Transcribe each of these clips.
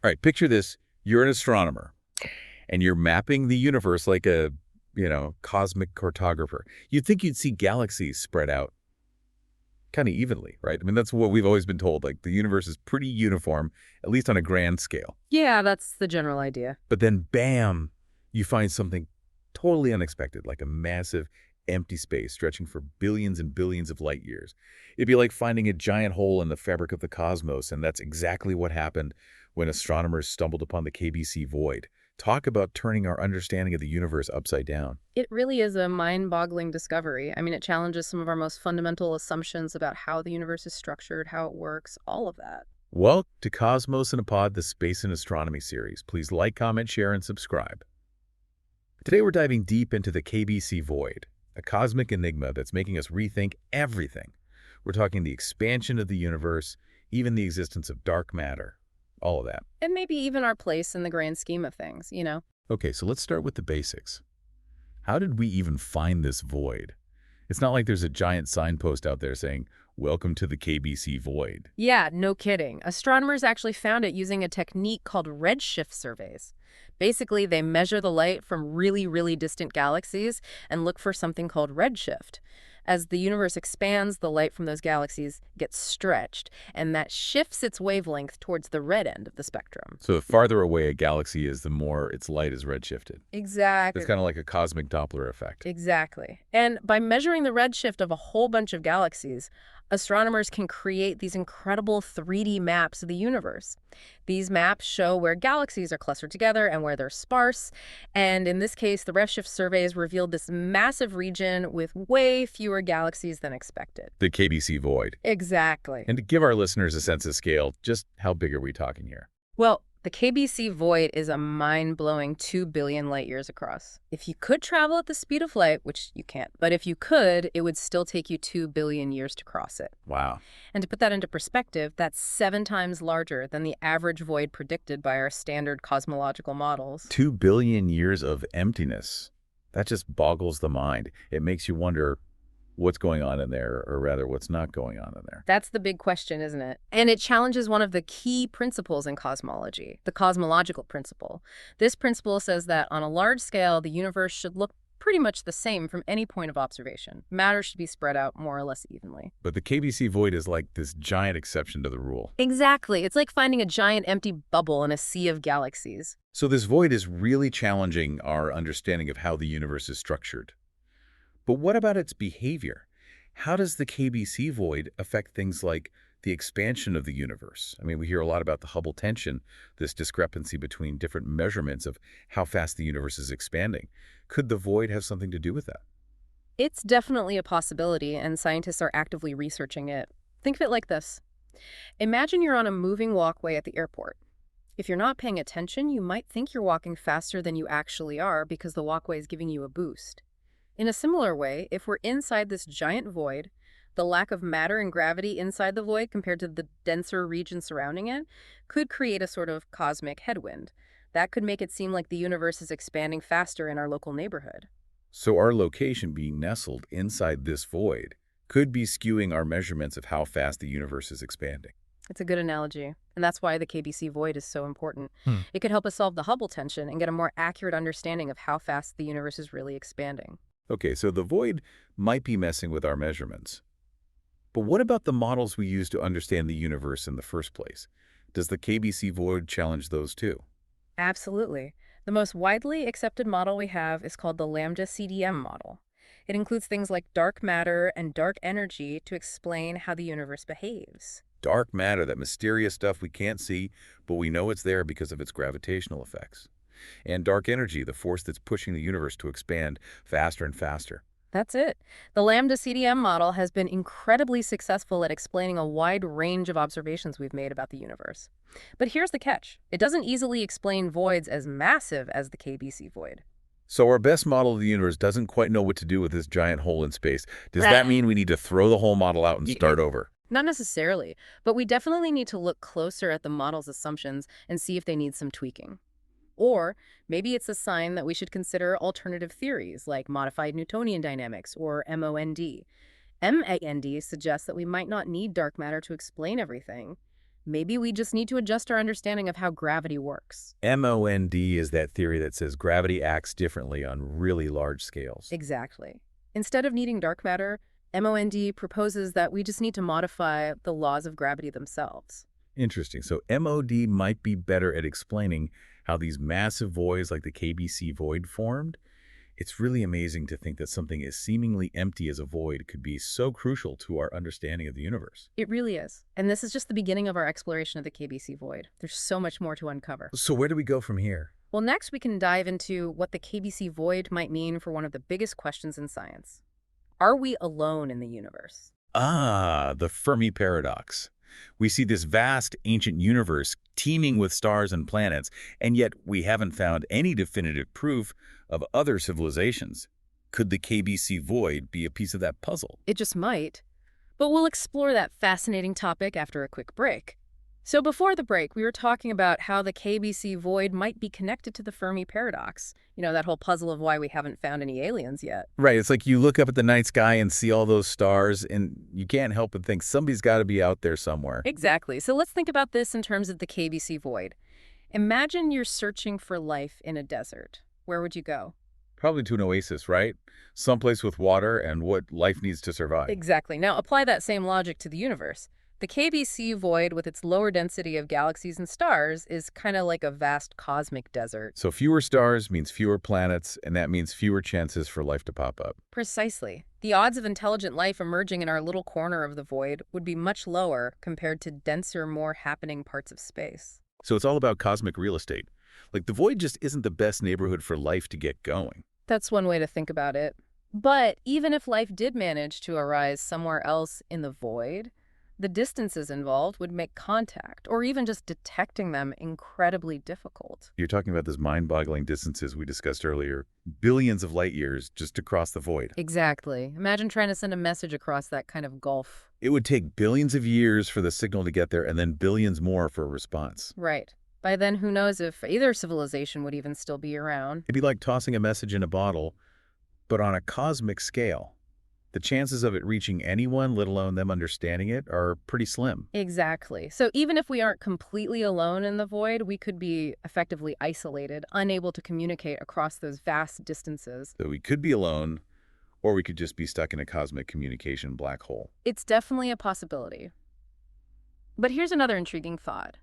All right, picture this. You're an astronomer, and you're mapping the universe like a, cosmic cartographer. You'd think you'd see galaxies spread out kind of evenly, right? I mean, that's what we've always been told. Like, the universe is pretty uniform, at least on a grand scale. Yeah, that's the general idea. But then, bam, you find something totally unexpected, like a massive empty space stretching for billions and billions of light years. It'd be like finding a giant hole in the fabric of the cosmos, and that's exactly what happened when astronomers stumbled upon the KBC Void. Talk about turning our understanding of the universe upside down. It really is a mind-boggling discovery. I mean, it challenges some of our most fundamental assumptions about how the universe is structured, how it works, all of that. Welcome to Cosmos in a Pod, the Space and Astronomy series. Please like, comment, share, and subscribe. Today we're diving deep into the KBC Void, a cosmic enigma that's making us rethink everything. We're talking the expansion of the universe, even the existence of dark matter, all of that. And maybe even our place in the grand scheme of things, you know? Okay, so let's start with the basics. How did we even find this void? It's not like there's a giant signpost out there saying, "Welcome to the KBC Void." Yeah, no kidding. Astronomers actually found it using a technique called redshift surveys. Basically, they measure the light from really, really distant galaxies and look for something called redshift. As the universe expands, the light from those galaxies gets stretched, and that shifts its wavelength towards the red end of the spectrum. So the farther away a galaxy is, the more its light is redshifted. Exactly. It's kind of like a cosmic Doppler effect. Exactly. And by measuring the redshift of a whole bunch of galaxies, astronomers can create these incredible 3D maps of the universe. These maps show where galaxies are clustered together and where they're sparse. And in this case, the redshift surveys revealed this massive region with way fewer galaxies than expected. The KBC Void. Exactly. And to give our listeners a sense of scale, just how big are we talking here? Well, the KBC Void is a mind-blowing 2 billion light years across. If you could travel at the speed of light, which you can't, but if you could, it would still take you 2 billion years to cross it. Wow. And to put that into perspective, that's 7 times larger than the average void predicted by our standard cosmological models. 2 billion years of emptiness. That just boggles the mind. It makes you wonder what's going on in there, or rather what's not going on in there. That's the big question, isn't it? And it challenges one of the key principles in cosmology, the cosmological principle. This principle says that on a large scale, the universe should look pretty much the same from any point of observation. Matter should be spread out more or less evenly. But the KBC Void is like this giant exception to the rule. Exactly. It's like finding a giant empty bubble in a sea of galaxies. So this void is really challenging our understanding of how the universe is structured. But what about its behavior? How does the KBC Void affect things like the expansion of the universe? I mean, we hear a lot about the Hubble Tension, this discrepancy between different measurements of how fast the universe is expanding. Could the void have something to do with that? It's definitely a possibility, and scientists are actively researching it. Think of it like this. Imagine you're on a moving walkway at the airport. If you're not paying attention, you might think you're walking faster than you actually are because the walkway is giving you a boost. In a similar way, if we're inside this giant void, the lack of matter and gravity inside the void compared to the denser region surrounding it could create a sort of cosmic headwind. That could make it seem like the universe is expanding faster in our local neighborhood. So our location being nestled inside this void could be skewing our measurements of how fast the universe is expanding. It's a good analogy, and that's why the KBC Void is so important. It could help us solve the Hubble tension and get a more accurate understanding of how fast the universe is really expanding. Okay, so the void might be messing with our measurements. But what about the models we use to understand the universe in the first place? Does the KBC Void challenge those too? Absolutely. The most widely accepted model we have is called the ΛCDM model. It includes things like dark matter and dark energy to explain how the universe behaves. Dark matter, that mysterious stuff we can't see, but we know it's there because of its gravitational effects. And dark energy, the force that's pushing the universe to expand faster and faster. That's it. The ΛCDM model has been incredibly successful at explaining a wide range of observations we've made about the universe. But here's the catch. It doesn't easily explain voids as massive as the KBC Void. So our best model of the universe doesn't quite know what to do with this giant hole in space. Does that mean we need to throw the whole model out and start over? Not necessarily, but we definitely need to look closer at the model's assumptions and see if they need some tweaking. Or maybe it's a sign that we should consider alternative theories like modified Newtonian dynamics or MOND. MAND suggests that we might not need dark matter to explain everything. Maybe we just need to adjust our understanding of how gravity works. MOND is that theory that says gravity acts differently on really large scales. Exactly. Instead of needing dark matter, MOND proposes that we just need to modify the laws of gravity themselves. Interesting. So MOD might be better at explaining how these massive voids like the KBC void formed. It's really amazing to think that something as seemingly empty as a void could be so crucial to our understanding of the universe. It really is. And this is just the beginning of our exploration of the KBC void. There's so much more to uncover. So where do we go from here? Well, next we can dive into what the KBC void might mean for one of the biggest questions in science. Are we alone in the universe? Ah, the Fermi Paradox. We see this vast, ancient universe teeming with stars and planets, and yet we haven't found any definitive proof of other civilizations. Could the KBC void be a piece of that puzzle? It just might. But we'll explore that fascinating topic after a quick break. So before the break, we were talking about how the KBC void might be connected to the Fermi Paradox. You know, that whole puzzle of why we haven't found any aliens yet. Right, it's like you look up at the night sky and see all those stars, and you can't help but think somebody's got to be out there somewhere. Exactly. So let's think about this in terms of the KBC void. Imagine you're searching for life in a desert. Where would you go? Probably to an oasis, right? Someplace with water and what life needs to survive. Exactly. Now apply that same logic to the universe. The KBC void, with its lower density of galaxies and stars, is kind of like a vast cosmic desert. So fewer stars means fewer planets, and that means fewer chances for life to pop up. Precisely. The odds of intelligent life emerging in our little corner of the void would be much lower compared to denser, more happening parts of space. So it's all about cosmic real estate. Like the void just isn't the best neighborhood for life to get going. That's one way to think about it. But even if life did manage to arise somewhere else in the void, the distances involved would make contact, or even just detecting them, incredibly difficult. You're talking about those mind-boggling distances we discussed earlier, billions of light years just to cross the void. Exactly. Imagine trying to send a message across that kind of gulf. It would take billions of years for the signal to get there and then billions more for a response. Right. By then, who knows if either civilization would even still be around. It'd be like tossing a message in a bottle, but on a cosmic scale. The chances of it reaching anyone, let alone them understanding it, are pretty slim. Exactly. So even if we aren't completely alone in the void, we could be effectively isolated, unable to communicate across those vast distances. So we could be alone, or we could just be stuck in a cosmic communication black hole. It's definitely a possibility. But here's another intriguing thought.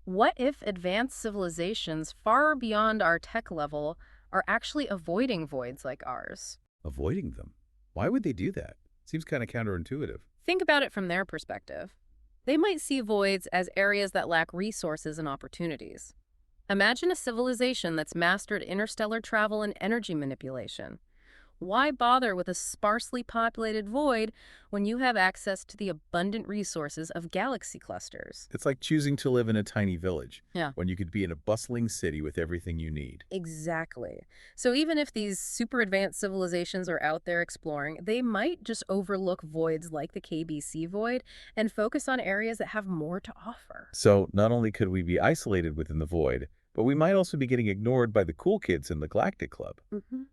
What if advanced civilizations far beyond our tech level are actually avoiding voids like ours? Avoiding them? Why would they do that? Seems kind of counterintuitive. Think about it from their perspective. They might see voids as areas that lack resources and opportunities. Imagine a civilization that's mastered interstellar travel and energy manipulation. Why bother with a sparsely populated void when you have access to the abundant resources of galaxy clusters? It's like choosing to live in a tiny village, Yeah. when you could be in a bustling city with everything you need. Exactly. So even if these super advanced civilizations are out there exploring, they might just overlook voids like the KBC void and focus on areas that have more to offer. So not only could we be isolated within the void, but we might also be getting ignored by the cool kids in the Galactic Club.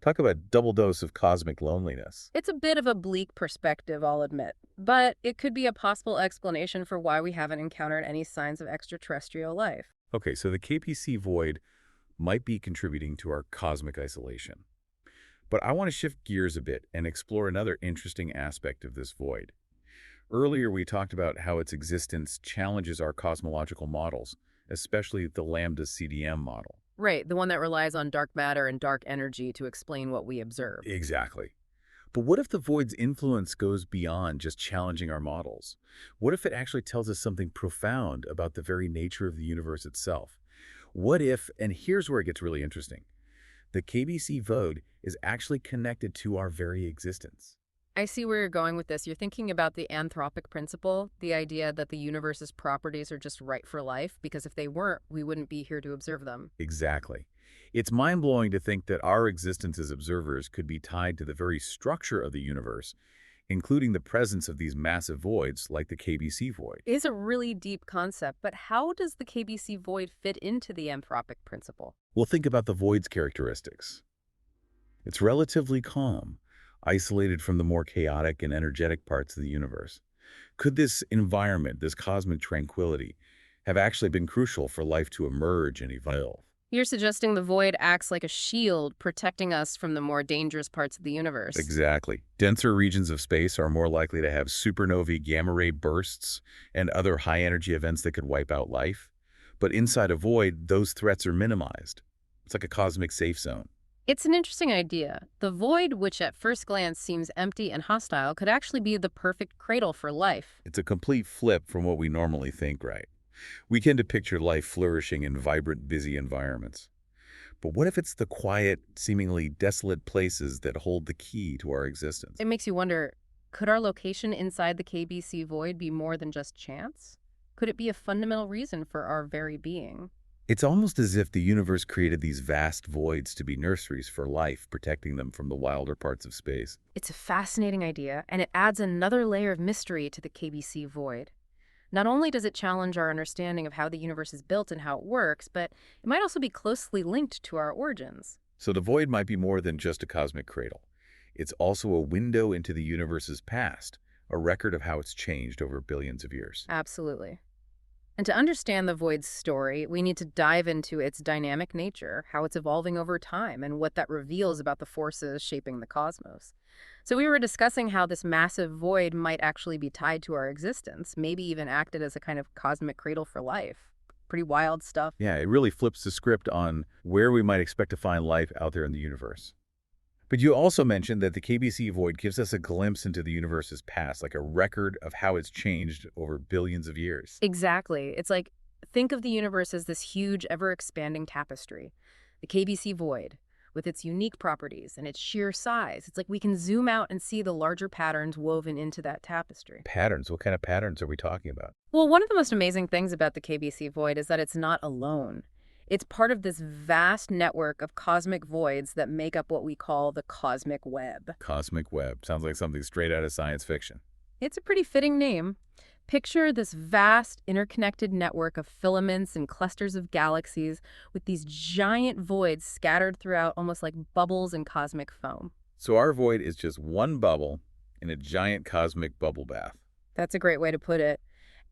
Talk about a double dose of cosmic loneliness. It's a bit of a bleak perspective, I'll admit, but it could be a possible explanation for why we haven't encountered any signs of extraterrestrial life. Okay, so the KBC void might be contributing to our cosmic isolation. But I want to shift gears a bit and explore another interesting aspect of this void. Earlier, we talked about how its existence challenges our cosmological models, especially the ΛCDM model. Right, the one that relies on dark matter and dark energy to explain what we observe. Exactly. But what if the void's influence goes beyond just challenging our models? What if it actually tells us something profound about the very nature of the universe itself? What if, and here's where it gets really interesting, the KBC void is actually connected to our very existence? I see where you're going with this. You're thinking about the Anthropic Principle, the idea that the universe's properties are just right for life, because if they weren't, we wouldn't be here to observe them. Exactly. It's mind-blowing to think that our existence as observers could be tied to the very structure of the universe, including the presence of these massive voids like the KBC void. It's a really deep concept, but how does the KBC void fit into the Anthropic Principle? Well, think about the void's characteristics. It's relatively calm, isolated from the more chaotic and energetic parts of the universe. Could this environment, this cosmic tranquility, have actually been crucial for life to emerge and evolve. You're suggesting the void acts like a shield, protecting us from the more dangerous parts of the universe. Exactly. Denser regions of space are more likely to have supernovae gamma ray bursts and other high-energy events that could wipe out life. But inside a void, those threats are minimized. It's like a cosmic safe zone. It's an interesting idea. The void, which at first glance seems empty and hostile, could actually be the perfect cradle for life. It's a complete flip from what we normally think, right? We tend to picture life flourishing in vibrant, busy environments. But what if it's the quiet, seemingly desolate places that hold the key to our existence? It makes you wonder, could our location inside the KBC void be more than just chance? Could it be a fundamental reason for our very being? It's almost as if the universe created these vast voids to be nurseries for life, protecting them from the wilder parts of space. It's a fascinating idea, and it adds another layer of mystery to the KBC void. Not only does it challenge our understanding of how the universe is built and how it works, but it might also be closely linked to our origins. So the void might be more than just a cosmic cradle. It's also a window into the universe's past, a record of how it's changed over billions of years. Absolutely. And to understand the void's story, we need to dive into its dynamic nature, how it's evolving over time, and what that reveals about the forces shaping the cosmos. So we were discussing how this massive void might actually be tied to our existence, maybe even acted as a kind of cosmic cradle for life. Pretty wild stuff. Yeah, it really flips the script on where we might expect to find life out there in the universe. But you also mentioned that the KBC void gives us a glimpse into the universe's past, like a record of how it's changed over billions of years. Exactly. It's like, think of the universe as this huge, ever-expanding tapestry. The KBC void, with its unique properties and its sheer size, it's like we can zoom out and see the larger patterns woven into that tapestry. Patterns? What kind of patterns are we talking about? Well, one of the most amazing things about the KBC void is that it's not alone. It's part of this vast network of cosmic voids that make up what we call the cosmic web. Cosmic web. Sounds like something straight out of science fiction. It's a pretty fitting name. Picture this vast, interconnected network of filaments and clusters of galaxies with these giant voids scattered throughout almost like bubbles in cosmic foam. So our void is just one bubble in a giant cosmic bubble bath. That's a great way to put it.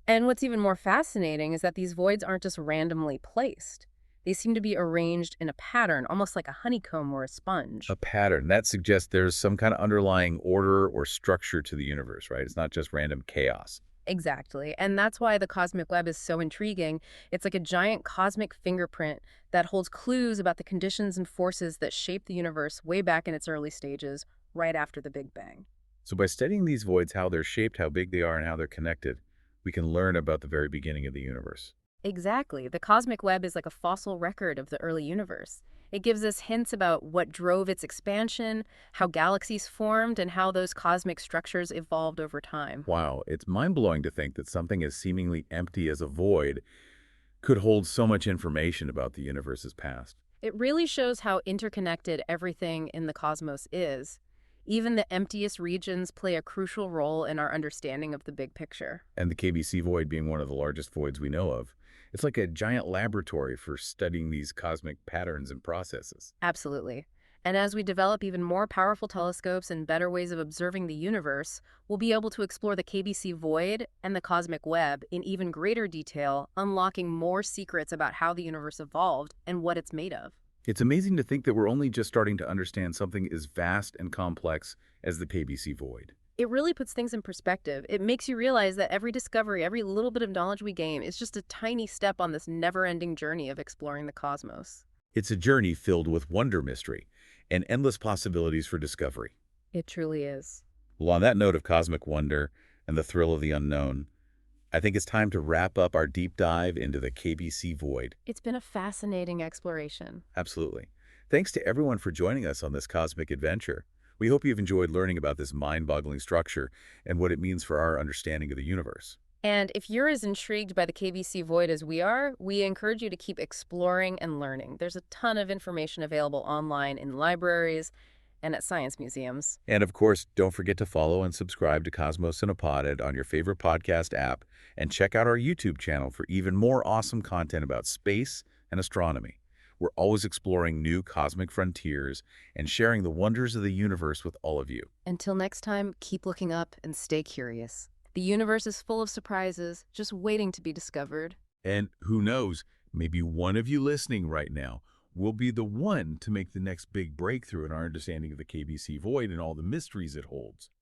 And what's even more fascinating is that these voids aren't just randomly placed. They seem to be arranged in a pattern, almost like a honeycomb or a sponge. A pattern. That suggests there's some kind of underlying order or structure to the universe, right? It's not just random chaos. Exactly. And that's why the cosmic web is so intriguing. It's like a giant cosmic fingerprint that holds clues about the conditions and forces that shape the universe way back in its early stages, right after the Big Bang. So by studying these voids, how they're shaped, how big they are, and how they're connected, we can learn about the very beginning of the universe. Exactly. The cosmic web is like a fossil record of the early universe. It gives us hints about what drove its expansion, how galaxies formed, and how those cosmic structures evolved over time. Wow, it's mind-blowing to think that something as seemingly empty as a void could hold so much information about the universe's past. It really shows how interconnected everything in the cosmos is. Even the emptiest regions play a crucial role in our understanding of the big picture. And the KBC void being one of the largest voids we know of. It's like a giant laboratory for studying these cosmic patterns and processes. Absolutely. And as we develop even more powerful telescopes and better ways of observing the universe, we'll be able to explore the KBC void and the cosmic web in even greater detail, unlocking more secrets about how the universe evolved and what it's made of. It's amazing to think that we're only just starting to understand something as vast and complex as the KBC void. It really puts things in perspective. It makes you realize that every discovery, every little bit of knowledge we gain is just a tiny step on this never-ending journey of exploring the cosmos. It's a journey filled with wonder, mystery, and endless possibilities for discovery. It truly is. Well, on that note of cosmic wonder and the thrill of the unknown, I think it's time to wrap up our deep dive into the KBC void. It's been a fascinating exploration. Absolutely. Thanks to everyone for joining us on this cosmic adventure. We hope you've enjoyed learning about this mind-boggling structure and what it means for our understanding of the universe. And if you're as intrigued by the KBC void as we are, we encourage you to keep exploring and learning. There's a ton of information available online in libraries and at science museums. And of course, don't forget to follow and subscribe to Cosmos in a Pod on your favorite podcast app, and check out our YouTube channel for even more awesome content about space and astronomy. We're always exploring new cosmic frontiers and sharing the wonders of the universe with all of you. Until next time, keep looking up and stay curious. The universe is full of surprises, just waiting to be discovered. And who knows, maybe one of you listening right now will be the one to make the next big breakthrough in our understanding of the KBC void and all the mysteries it holds.